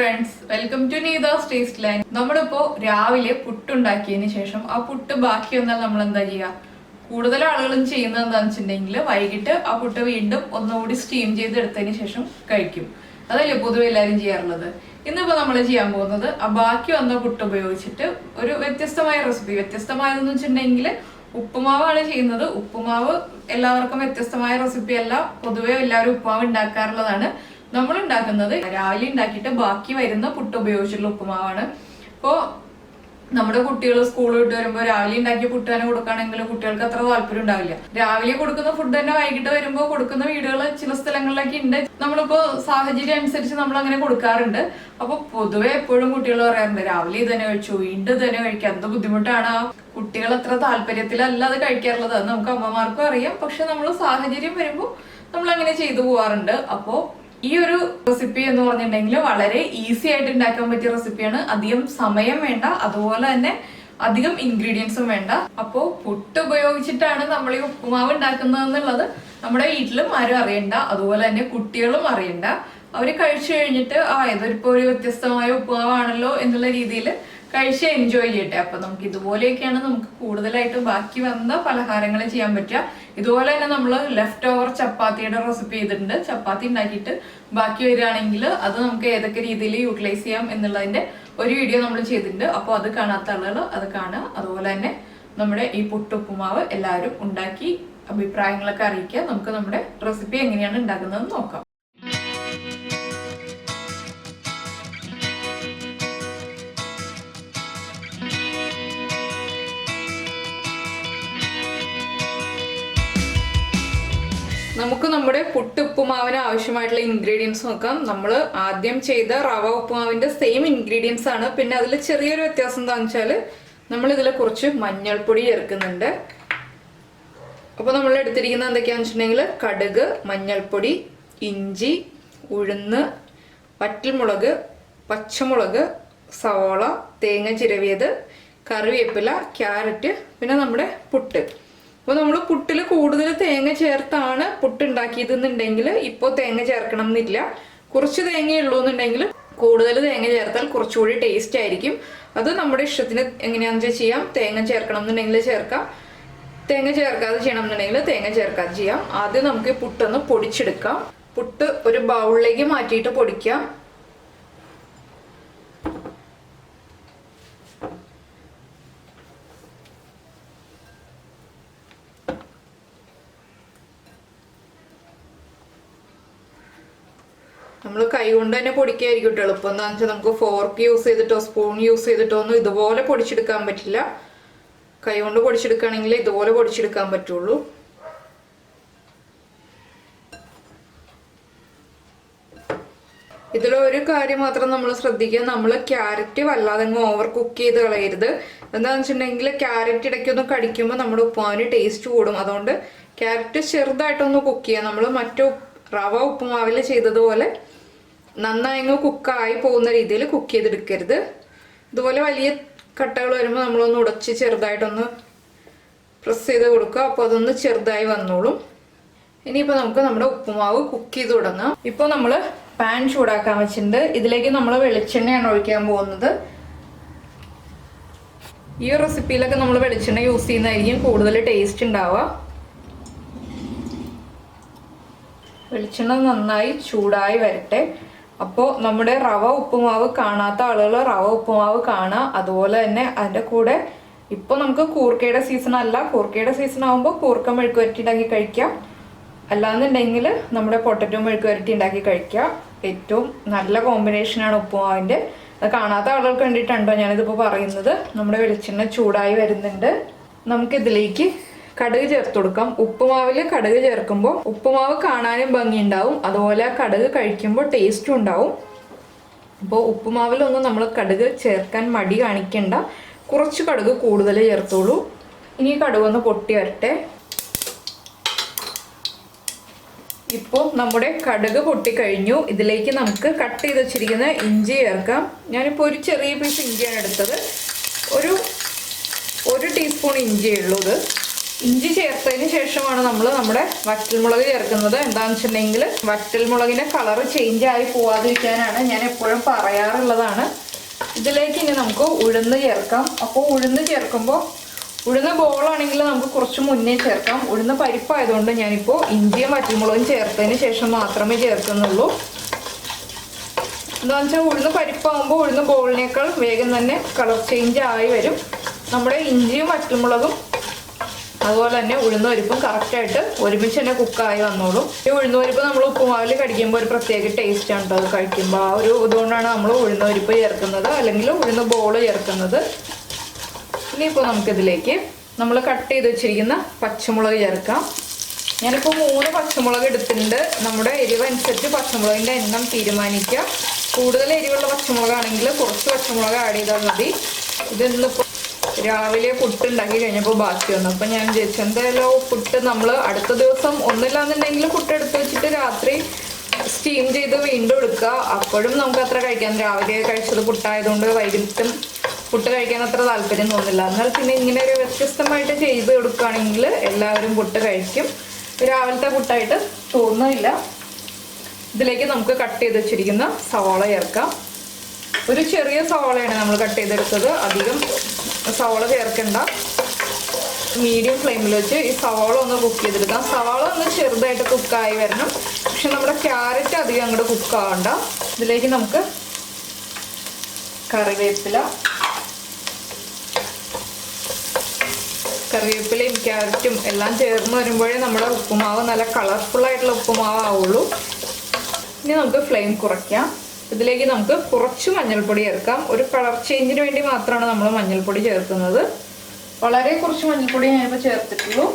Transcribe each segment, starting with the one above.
friends, welcome to Neethas Tasteland. നമ്മളിപ്പോ രാവിലെ പുട്ടുണ്ടാക്കിയതിനു ശേഷം ആ പുട്ട് ബാക്കി വന്നാൽ നമ്മൾ എന്താ ചെയ്യുക? കൂടുതൽ ആളുകളും ചെയ്യുന്നത് എന്താണെന്ന് വെച്ചിട്ടുണ്ടെങ്കിൽ വൈകിട്ട് ആ പുട്ട് വീണ്ടും ഒന്നുകൂടി സ്റ്റീം ചെയ്തെടുത്തതിന് ശേഷം കഴിക്കും. അതല്ലേ പൊതുവെ എല്ലാവരും ചെയ്യാറുള്ളത്. ഇന്നിപ്പോ നമ്മൾ ചെയ്യാൻ പോകുന്നത് ആ ബാക്കി വന്ന പുട്ട് ഉപയോഗിച്ചിട്ട് ഒരു വ്യത്യസ്തമായ റെസിപ്പി. വ്യത്യസ്തമായതെന്ന് വെച്ചിട്ടുണ്ടെങ്കിൽ ഉപ്പുമാവാണ് ചെയ്യുന്നത്. ഉപ്പുമാവ് എല്ലാവർക്കും വ്യത്യസ്തമായ റെസിപ്പി അല്ല, പൊതുവെ എല്ലാവരും ഉപ്പുമാവ് ഉണ്ടാക്കാറുള്ളതാണ്. നമ്മൾ ഉണ്ടാക്കുന്നത് രാവിലെ ഉണ്ടാക്കിയിട്ട് ബാക്കി വരുന്ന പുട്ട് ഉപയോഗിച്ചുള്ള ഉപ്പുമാവാണ്. അപ്പോൾ നമ്മുടെ കുട്ടികൾ സ്കൂൾ വിട്ട് വരുമ്പോൾ രാവിലെ ഉണ്ടാക്കിയ പുട്ട് തന്നെ കൊടുക്കുകയാണെങ്കിൽ കുട്ടികൾക്ക് അത്ര താല്പര്യം ഉണ്ടാവില്ല. രാവിലെ കൊടുക്കുന്ന ഫുഡ് തന്നെ വൈകിട്ട് വരുമ്പോൾ കൊടുക്കുന്ന വീടുകൾ ചില സ്ഥലങ്ങളിലൊക്കെ ഉണ്ട്. നമ്മളിപ്പോ സാഹചര്യം അനുസരിച്ച് നമ്മൾ അങ്ങനെ കൊടുക്കാറുണ്ട്. അപ്പൊ പൊതുവെ എപ്പോഴും കുട്ടികൾ പറയാറുണ്ട് രാവിലെ ഇത് തന്നെ കഴിച്ചു, വീണ്ടും ഇത് തന്നെ കഴിക്കുക, എന്ത് ബുദ്ധിമുട്ടാണ്. ആ കുട്ടികൾ അത്ര താല്പര്യത്തിലല്ല അത് കഴിക്കാറുള്ളത്, അത് നമുക്ക് അമ്മമാർക്കും അറിയാം. പക്ഷെ നമ്മൾ സാഹചര്യം വരുമ്പോൾ നമ്മൾ അങ്ങനെ ചെയ്തു പോവാറുണ്ട്. അപ്പോ ഈ ഒരു റെസിപ്പി എന്ന് പറഞ്ഞിട്ടുണ്ടെങ്കിൽ വളരെ ഈസി ആയിട്ട് ഉണ്ടാക്കാൻ പറ്റിയ റെസിപ്പിയാണ്. അധികം സമയം വേണ്ട, അതുപോലെ തന്നെ അധികം ഇൻഗ്രീഡിയൻസും വേണ്ട. അപ്പോൾ പുട്ട് ഉപയോഗിച്ചിട്ടാണ് നമ്മൾ ഈ ഉപ്പുമാവ് ഉണ്ടാക്കുന്നത് എന്നുള്ളത് നമ്മുടെ വീട്ടിലും ആരും അറിയണ്ട, അതുപോലെ തന്നെ കുട്ടികളും അറിയണ്ട. അവര് കഴിച്ചു കഴിഞ്ഞിട്ട് ഇതൊരിപ്പോ ഒരു വ്യത്യസ്തമായ ഉപ്പുമാവാണല്ലോ എന്നുള്ള രീതിയിൽ കഴിച്ച് എൻജോയ് ചെയ്യട്ടെ. അപ്പൊ നമുക്ക് ഇതുപോലെയൊക്കെയാണ് നമുക്ക് കൂടുതലായിട്ട് ബാക്കി വന്ന പലഹാരങ്ങൾ ചെയ്യാൻ പറ്റുക. ഇതുപോലെ തന്നെ നമ്മൾ ലെഫ്റ്റ് ഓവർ ചപ്പാത്തിയുടെ റെസിപ്പി ചെയ്തിട്ടുണ്ട്. ചപ്പാത്തി ഉണ്ടാക്കിയിട്ട് ബാക്കി വരികയാണെങ്കിൽ അത് നമുക്ക് ഏതൊക്കെ രീതിയിൽ യൂട്ടിലൈസ് ചെയ്യാം എന്നുള്ളതിന്റെ ഒരു വീഡിയോ നമ്മൾ ചെയ്തിട്ടുണ്ട്. അപ്പോൾ അത് കാണാത്ത ആളുകൾ അത് കാണുക. അതുപോലെ തന്നെ നമ്മുടെ ഈ പുട്ടുപ്പുമാവ് എല്ലാവരും ഉണ്ടാക്കി അഭിപ്രായങ്ങളൊക്കെ അറിയിക്കുക. നമുക്ക് നമ്മുടെ റെസിപ്പി എങ്ങനെയാണ് ഉണ്ടാക്കുന്നതെന്ന് നോക്കാം. നമുക്ക് നമ്മുടെ പുട്ടുപ്പുമാവിന് ആവശ്യമായിട്ടുള്ള ഇൻഗ്രീഡിയൻസ് നോക്കാം. നമ്മൾ ആദ്യം ചെയ്ത റവ ഉപ്പുമാവിന്റെ സെയിം ഇൻഗ്രീഡിയൻസ് ആണ്. പിന്നെ അതിൽ ചെറിയൊരു വ്യത്യാസം എന്താണെന്ന് വെച്ചാൽ നമ്മൾ ഇതിൽ കുറച്ച് മഞ്ഞൾപ്പൊടി ചേർക്കുന്നുണ്ട്. അപ്പോൾ നമ്മൾ എടുത്തിരിക്കുന്നത് എന്തൊക്കെയാണെന്ന് വെച്ചിട്ടുണ്ടെങ്കിൽ കടുക്, മഞ്ഞൾപ്പൊടി, ഇഞ്ചി, ഉഴുന്ന്, വറ്റൽമുളക്, പച്ചമുളക്, സവോള, തേങ്ങ ചിരവിയത്, കറിവേപ്പില, ക്യാരറ്റ്, പിന്നെ നമ്മുടെ പുട്ട്. അപ്പോൾ നമ്മൾ പുട്ടിൽ കൂടുതൽ തേങ്ങ ചേർത്താണ് പുട്ട് ഉണ്ടാക്കിയതെന്നുണ്ടെങ്കിൽ ഇപ്പോൾ തേങ്ങ ചേർക്കണം എന്നില്ല. കുറച്ച് തേങ്ങയുള്ളൂ എന്നുണ്ടെങ്കിൽ കൂടുതൽ തേങ്ങ ചേർത്താൽ കുറച്ചുകൂടി ടേസ്റ്റ് ആയിരിക്കും. അത് നമ്മുടെ ഇഷ്ടത്തിന് എങ്ങനെയാണെന്ന് വെച്ചാൽ ചെയ്യാം. തേങ്ങ ചേർക്കണം എന്നുണ്ടെങ്കിൽ ചേർക്കാം, തേങ്ങ ചേർക്കാതെ ചെയ്യണം എന്നുണ്ടെങ്കിൽ തേങ്ങ ചേർക്കാതെ ചെയ്യാം. ആദ്യം നമുക്ക് പുട്ടൊന്ന് പൊടിച്ചെടുക്കാം. പുട്ട് ഒരു ബൗളിലേക്ക് മാറ്റിയിട്ട് പൊടിക്കാം. നമ്മൾ കൈ കൊണ്ട് തന്നെ പൊടിക്കായിരിക്കും കേട്ടോ എളുപ്പം. എന്താണെന്ന് വെച്ചാൽ നമുക്ക് ഫോർക്ക് യൂസ് ചെയ്തിട്ടോ സ്പൂൺ യൂസ് ചെയ്തിട്ടോ ഒന്നും ഇതുപോലെ പൊടിച്ചെടുക്കാൻ പറ്റില്ല. കൈ കൊണ്ട് പൊടിച്ചെടുക്കുകയാണെങ്കിൽ ഇതുപോലെ പൊടിച്ചെടുക്കാൻ പറ്റുള്ളൂ. ഇതിലൊരു കാര്യം മാത്രം നമ്മൾ ശ്രദ്ധിക്കുക, നമ്മൾ ക്യാരറ്റ് വല്ലാതെ ഓവർ കുക്ക് ചെയ്ത് കളയരുത്. എന്താണെന്ന് വെച്ചിട്ടുണ്ടെങ്കിൽ ക്യാരറ്റ് ഇടയ്ക്കൊന്ന് കടിക്കുമ്പോൾ നമ്മുടെ ഉപ്പുമാവിന് ടേസ്റ്റ് കൂടും. അതുകൊണ്ട് ക്യാരറ്റ് ചെറുതായിട്ടൊന്ന് കുക്ക് ചെയ്യുക. നമ്മൾ മറ്റു റവ ഉപ്പുമാവിൽ ചെയ്തതുപോലെ നന്നായി കുക്കായി പോകുന്ന രീതിയിൽ കുക്ക് ചെയ്തെടുക്കരുത്. ഇതുപോലെ വലിയ കട്ടകൾ വരുമ്പോൾ നമ്മളൊന്ന് ഉടച്ച് ചെറുതായിട്ടൊന്ന് പ്രസ് ചെയ്ത് കൊടുക്കുക. അപ്പോൾ അതൊന്ന് ചെറുതായി വന്നോളും. ഇനിയിപ്പോൾ നമുക്ക് നമ്മുടെ ഉപ്പുമാവ് കുക്ക് ചെയ്ത് തുടങ്ങാം. ഇപ്പോൾ നമ്മൾ പാൻ ചൂടാക്കാൻ വെച്ചിട്ടുണ്ട്. ഇതിലേക്ക് നമ്മൾ വെളിച്ചെണ്ണയാണ് ഒഴിക്കാൻ പോകുന്നത്. ഈ റെസിപ്പിയിലൊക്കെ നമ്മൾ വെളിച്ചെണ്ണ യൂസ് ചെയ്യുന്നതായിരിക്കും കൂടുതൽ ടേസ്റ്റ് ഉണ്ടാവുക. വെളിച്ചെണ്ണ നന്നായി ചൂടായി വരട്ടെ. അപ്പോൾ നമ്മുടെ റവ ഉപ്പുമാവ് കാണാത്ത ആളുകൾ റവ ഉപ്പുമാവ് കാണുക. അതുപോലെ തന്നെ അതിൻ്റെ കൂടെ ഇപ്പോൾ നമുക്ക് കൂർക്കയുടെ സീസൺ അല്ല, കൂർക്കയുടെ സീസൺ ആകുമ്പോൾ കൂർക്ക മെഴുക്ക് വരട്ടി ഉണ്ടാക്കി കഴിക്കാം. അല്ലാന്നുണ്ടെങ്കിൽ നമ്മുടെ പൊട്ടറ്റോ മെഴുക്ക് വരട്ടി ഉണ്ടാക്കി കഴിക്കാം. ഏറ്റവും നല്ല കോമ്പിനേഷനാണ് ഉപ്പുമാവിൻ്റെ. അത് കാണാത്ത ആളുകൾക്ക് വേണ്ടിയിട്ടുണ്ടോ ഞാനിതിപ്പോൾ പറയുന്നത്. നമ്മുടെ വെളിച്ചെണ്ണ ചൂടായി വരുന്നുണ്ട്. നമുക്കിതിലേക്ക് കടുക് ചേർത്ത് കൊടുക്കാം. ഉപ്പുമാവിൽ കടുക് ചേർക്കുമ്പോൾ ഉപ്പുമാവ് കാണാനും ഭംഗിയുണ്ടാവും, അതുപോലെ കടുക് കഴിക്കുമ്പോൾ ടേസ്റ്റും ഉണ്ടാവും. അപ്പോൾ ഉപ്പുമാവിലൊന്നും നമ്മൾ കടുക് ചേർക്കാൻ മടി കാണിക്കണ്ട, കുറച്ച് കടുക് കൂടുതൽ ചേർത്തോളൂ. ഇനി കടുക് ഒന്ന് പൊട്ടി വരട്ടെ. ഇപ്പോൾ നമ്മുടെ കടുക് പൊട്ടിക്കഴിഞ്ഞു. ഇതിലേക്ക് നമുക്ക് കട്ട് ചെയ്ത് വെച്ചിരിക്കുന്ന ഇഞ്ചി ചേർക്കാം. ഞാനിപ്പോൾ ഒരു ചെറിയ പീസ് ഇഞ്ചിയാണ് എടുത്തത്. ഒരു ടീസ്പൂൺ ഇഞ്ചിയേ ഉള്ളൂ ഇത്. ഇഞ്ചി ചേർത്തതിന് ശേഷമാണ് നമ്മൾ നമ്മുടെ വറ്റൽമുളക് ചേർക്കുന്നത്. എന്താണെന്ന് വെച്ചിട്ടുണ്ടെങ്കിൽ വറ്റൽമുളകിന്റെ കളർ ചേഞ്ച് ആയി പോവാതിരിക്കാനാണ് ഞാൻ എപ്പോഴും പറയാറുള്ളതാണ്. ഇതിലേക്ക് ഇനി നമുക്ക് ഉഴുന്ന് ചേർക്കാം. അപ്പോൾ ഉഴുന്ന് ചേർക്കുമ്പോൾ ഉഴുന്ന് ബോളാണെങ്കിൽ നമുക്ക് കുറച്ച് മുന്നേ ചേർക്കാം. ഉഴുന്ന് പരിപ്പായതുകൊണ്ട് ഞാനിപ്പോൾ ഇഞ്ചിയും വറ്റൽമുളകും ചേർത്തതിന് ശേഷം മാത്രമേ ചേർക്കുന്നുള്ളൂ. എന്താണെന്ന് വെച്ചാൽ ഉഴുന്ന് പരിപ്പാകുമ്പോൾ ഉഴുന്ന് ബോളിനേക്കാൾ വേഗം തന്നെ കളർ ചേഞ്ച് ആയി വരും. നമ്മുടെ ഇഞ്ചിയും വറ്റൽമുളകും അതുപോലെ തന്നെ ഉഴുന്ന് പരിപ്പും കറക്റ്റായിട്ട് ഒരുമിച്ച് തന്നെ കുക്കായി വന്നോളും. ഈ ഉഴുന്ന് പരിപ്പ് നമ്മൾ ഉപ്പുമാവിൽ കടിക്കുമ്പോൾ ഒരു പ്രത്യേക ടേസ്റ്റ് ആണ് അത് കഴിക്കുമ്പോൾ. ആ ഒരു ഇതുകൊണ്ടാണ് നമ്മൾ ഉഴുന്ന് പരിപ്പ് ചേർക്കുന്നത്, അല്ലെങ്കിൽ ഉഴുന്ന് ബോള് ചേർക്കുന്നത്. ഇനിയിപ്പോൾ നമുക്കിതിലേക്ക് നമ്മൾ കട്ട് ചെയ്ത് വെച്ചിരിക്കുന്ന പച്ചമുളക് ചേർക്കാം. ഞാനിപ്പോൾ 3 പച്ചമുളക് എടുത്തിട്ടുണ്ട്. നമ്മുടെ എരിവ് അനുസരിച്ച് പച്ചമുളകിൻ്റെ എണ്ണം തീരുമാനിക്കുക. കൂടുതൽ എരിവുള്ള പച്ചമുളകാണെങ്കിൽ കുറച്ച് പച്ചമുളക് ആഡ് ചെയ്താൽ മതി. ഇതിന്നിപ്പോൾ രാവിലെ പുട്ട് ഉണ്ടാക്കി കഴിഞ്ഞപ്പോൾ ബാക്കി വന്നു. അപ്പം ഞാൻ വിചാരിച്ചു എന്തായാലും പുട്ട് നമ്മൾ അടുത്ത ദിവസം ഒന്നില്ലാന്നുണ്ടെങ്കിൽ പുട്ട് എടുത്ത് വെച്ചിട്ട് രാത്രി സ്റ്റീം ചെയ്ത് വീണ്ടും എടുക്കുക. അപ്പോഴും നമുക്ക് അത്ര കഴിക്കാൻ, രാവിലെ കഴിച്ചത് പുട്ടായതുകൊണ്ട് വൈകിട്ടും പുട്ട് കഴിക്കാൻ അത്ര താല്പര്യം തോന്നില്ല. എന്നാൽ പിന്നെ ഇങ്ങനെ ഒരു വ്യത്യസ്തമായിട്ട് ചെയ്ത് കൊടുക്കുകയാണെങ്കിൽ എല്ലാവരും പുട്ട് കഴിക്കും. രാവിലത്തെ പുട്ടായിട്ട് തോന്നുന്നില്ല. ഇതിലേക്ക് നമുക്ക് കട്ട് ചെയ്ത് വെച്ചിരിക്കുന്ന സവാള ചേർക്കാം. ഒരു ചെറിയ സവാളയാണ് നമ്മൾ കട്ട് ചെയ്തെടുത്തത്. അധികം സവാള ചേർക്കണ്ട. മീഡിയം ഫ്ലെയിമിൽ വെച്ച് ഈ സവാള ഒന്ന് കുക്ക് ചെയ്തെടുക്കാം. സവാള ഒന്ന് ചെറുതായിട്ട് കുക്കായി വരണം. പക്ഷെ നമ്മുടെ ക്യാരറ്റ് അധികം അങ്ങോട്ട് കുക്കാവണ്ട. ഇതിലേക്ക് നമുക്ക് കറിവേപ്പിലയും ക്യാരറ്റും എല്ലാം ചേർന്ന് വരുമ്പോഴേ നമ്മുടെ ഉപ്പുമാവ് നല്ല കളർഫുള്ളായിട്ടുള്ള ഉപ്പുമാവ് ആവുള്ളൂ. ഇനി നമുക്ക് ഫ്ലെയിം കുറയ്ക്കാം. ഇതിലേക്ക് നമുക്ക് കുറച്ച് മഞ്ഞൾപ്പൊടി ചേർക്കാം. ഒരു കളർ ചേഞ്ചിന് വേണ്ടി മാത്രമാണ് നമ്മൾ മഞ്ഞൾപ്പൊടി ചേർക്കുന്നത്. വളരെ കുറച്ച് മഞ്ഞൾപ്പൊടി ഞാനിപ്പോൾ ചേർത്തിട്ടുള്ളൂ.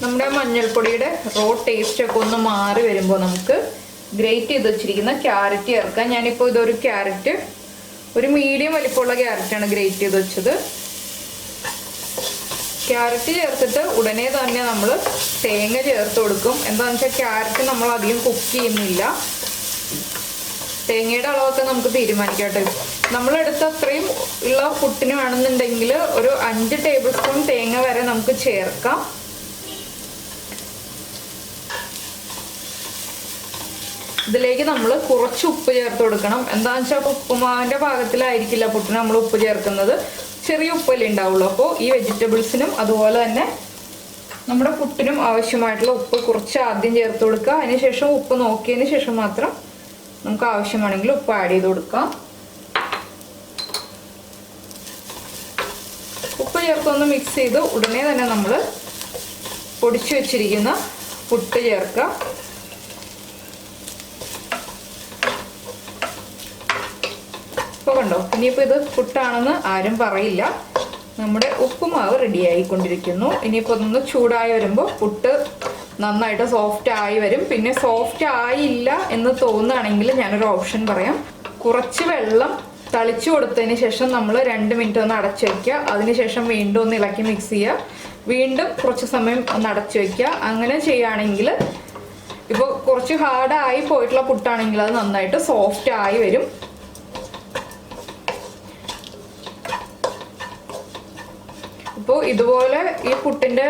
നമ്മുടെ മഞ്ഞൾപ്പൊടിയുടെ റോ ടേസ്റ്റ് ഒക്കെ ഒന്ന് മാറി വരുമ്പോൾ നമുക്ക് ഗ്രേറ്റ് ചെയ്ത് വെച്ചിരിക്കുന്ന ക്യാരറ്റ് ചേർക്കാം. ഞാനിപ്പോൾ ഇതൊരു ക്യാരറ്റ്, ഒരു മീഡിയം വലിപ്പമുള്ള ക്യാരറ്റാണ് ഗ്രേറ്റ് ചെയ്ത് വെച്ചത്. ക്യാരറ്റ് ചേർത്തിട്ട് ഉടനെ തന്നെ നമ്മൾ തേങ്ങ ചേർത്ത് കൊടുക്കും. എന്താണെന്ന് വെച്ചാൽ ക്യാരറ്റ് നമ്മൾ അധികം കുക്ക് ചെയ്യുന്നില്ല. തേങ്ങയുടെ അളവൊക്കെ നമുക്ക് തീരുമാനിക്കാം കേട്ടോ. നമ്മളെടുത്ത് അത്രയും ഉള്ള പുട്ടിന് വേണമെന്നുണ്ടെങ്കിൽ ഒരു 5 ടേബിൾ സ്പൂൺ തേങ്ങ വരെ നമുക്ക് ചേർക്കാം. ഇതിലേക്ക് നമ്മൾ കുറച്ച് ഉപ്പ് ചേർത്ത് കൊടുക്കണം. എന്താണെന്ന് വെച്ചാൽ ഉപ്പുമാവിൻ്റെ പാകത്തിലായിരിക്കില്ല പുട്ടിന് നമ്മൾ ഉപ്പ് ചേർക്കുന്നത്. ചെറിയ ഉപ്പല്ലേ ഉണ്ടാവുള്ളൂ. അപ്പോൾ ഈ വെജിറ്റബിൾസിനും അതുപോലെ തന്നെ നമ്മുടെ പുട്ടിനും ആവശ്യമായിട്ടുള്ള ഉപ്പ് കുറച്ച് ആദ്യം ചേർത്ത് കൊടുക്കുക. അതിനുശേഷം ഉപ്പ് നോക്കിയതിന് ശേഷം മാത്രം നമുക്ക് ആവശ്യമാണെങ്കിൽ ഉപ്പ് ആഡ് ചെയ്ത് കൊടുക്കാം. ഉപ്പ് ചേർത്തൊന്ന് മിക്സ് ചെയ്ത് ഉടനെ തന്നെ നമ്മൾ പൊടിച്ചു വെച്ചിരിക്കുന്ന പുട്ട് ചേർക്കുക. ഇപ്പോൾ കണ്ടോ, ഇനിയിപ്പോൾ ഇത് പുട്ടാണെന്ന് ആരും പറയില്ല. നമ്മുടെ ഉപ്പുമാവ് റെഡി ആയിക്കൊണ്ടിരിക്കുന്നു. ഇനിയിപ്പോൾ ഒന്ന് ചൂടായി വരുമ്പോൾ പുട്ട് നന്നായിട്ട് സോഫ്റ്റ് ആയി വരും. പിന്നെ സോഫ്റ്റ് ആയില്ല എന്ന് തോന്നുകയാണെങ്കിൽ ഞാനൊരു ഓപ്ഷൻ പറയാം. കുറച്ച് വെള്ളം തളിച്ചു കൊടുത്തതിന് ശേഷം നമ്മൾ 2 മിനിറ്റ് ഒന്ന് അടച്ചു വയ്ക്കുക. അതിനുശേഷം വീണ്ടും ഒന്ന് ഇളക്കി മിക്സ് ചെയ്യുക. വീണ്ടും കുറച്ച് സമയം ഒന്ന് അടച്ചു വയ്ക്കുക. അങ്ങനെ ചെയ്യുകയാണെങ്കിൽ ഇപ്പോൾ കുറച്ച് ഹാർഡായി പോയിട്ടുള്ള പുട്ടാണെങ്കിൽ അത് നന്നായിട്ട് സോഫ്റ്റ് ആയി വരും. ഇപ്പോൾ ഇതുപോലെ ഈ പുട്ടിൻ്റെ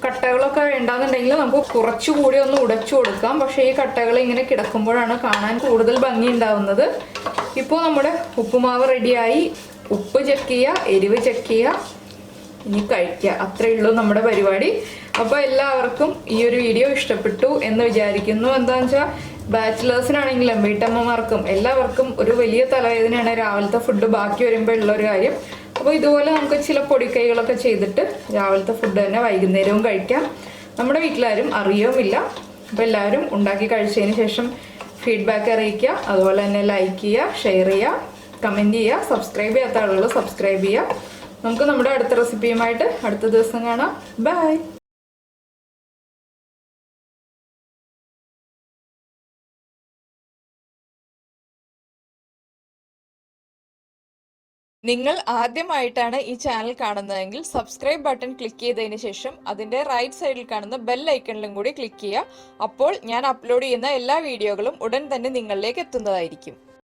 കട്ടകളൊക്കെ വേണ്ടാന്നുണ്ടെങ്കിൽ നമുക്ക് കുറച്ചുകൂടി ഒന്ന് ഉടച്ചു കൊടുക്കാം. പക്ഷേ ഈ കട്ടകൾ ഇങ്ങനെ കിടക്കുമ്പോഴാണ് കാണാൻ കൂടുതൽ ഭംഗി ഉണ്ടാവുന്നത്. ഇപ്പോൾ നമ്മുടെ ഉപ്പുമാവ് റെഡിയായി. ഉപ്പ് ചെക്ക് ചെയ്യുക, എരിവ് ചെക്ക് ചെയ്യുക, ഇനി കഴിക്കുക. അത്രയേ ഉള്ളൂ നമ്മുടെ പരിപാടി. അപ്പോൾ എല്ലാവർക്കും ഈ ഒരു വീഡിയോ ഇഷ്ടപ്പെട്ടു എന്ന് വിചാരിക്കുന്നു. എന്താണെന്ന് വെച്ചാൽ ബാച്ചിലേഴ്സിനാണെങ്കിലും വീട്ടമ്മമാർക്കും എല്ലാവർക്കും ഒരു വലിയ തലവേദനയാണ് രാവിലത്തെ ഫുഡ് ബാക്കി വരുമ്പോൾ ഉള്ളൊരു കാര്യം. അപ്പോൾ ഇതുപോലെ നമുക്ക് ചില പൊടിക്കൈകളൊക്കെ ചെയ്തിട്ട് രാവിലത്തെ ഫുഡ് തന്നെ വൈകുന്നേരവും കഴിക്കാം. നമ്മുടെ വീട്ടിലാരും അറിയുമില്ല. അപ്പോൾ എല്ലാവരും ഉണ്ടാക്കി കഴിച്ചതിന് ശേഷം ഫീഡ്ബാക്ക് അറിയിക്കുക. അതുപോലെ തന്നെ ലൈക്ക് ചെയ്യുക, ഷെയർ ചെയ്യുക, കമൻറ്റ് ചെയ്യുക. സബ്സ്ക്രൈബ് ചെയ്യാത്ത ആളുകൾ സബ്സ്ക്രൈബ് ചെയ്യുക. നമുക്ക് നമ്മുടെ അടുത്ത റെസിപ്പിയുമായിട്ട് അടുത്ത ദിവസം കാണാം. ബൈ. നിങ്ങൾ ആദ്യമായിട്ടാണ് ഈ ചാനൽ കാണുന്നതെങ്കിൽ സബ്സ്ക്രൈബ് ബട്ടൺ ക്ലിക്ക് ചെയ്തതിന് ശേഷം അതിന്റെ റൈറ്റ് സൈഡിൽ കാണുന്ന ബെൽ ഐക്കണിലും കൂടി ക്ലിക്ക് ചെയ്യുക. അപ്പോൾ ഞാൻ അപ്ലോഡ് ചെയ്യുന്ന എല്ലാ വീഡിയോകളും ഉടൻ തന്നെ നിങ്ങളിലേക്ക് എത്തുന്നതായിരിക്കും.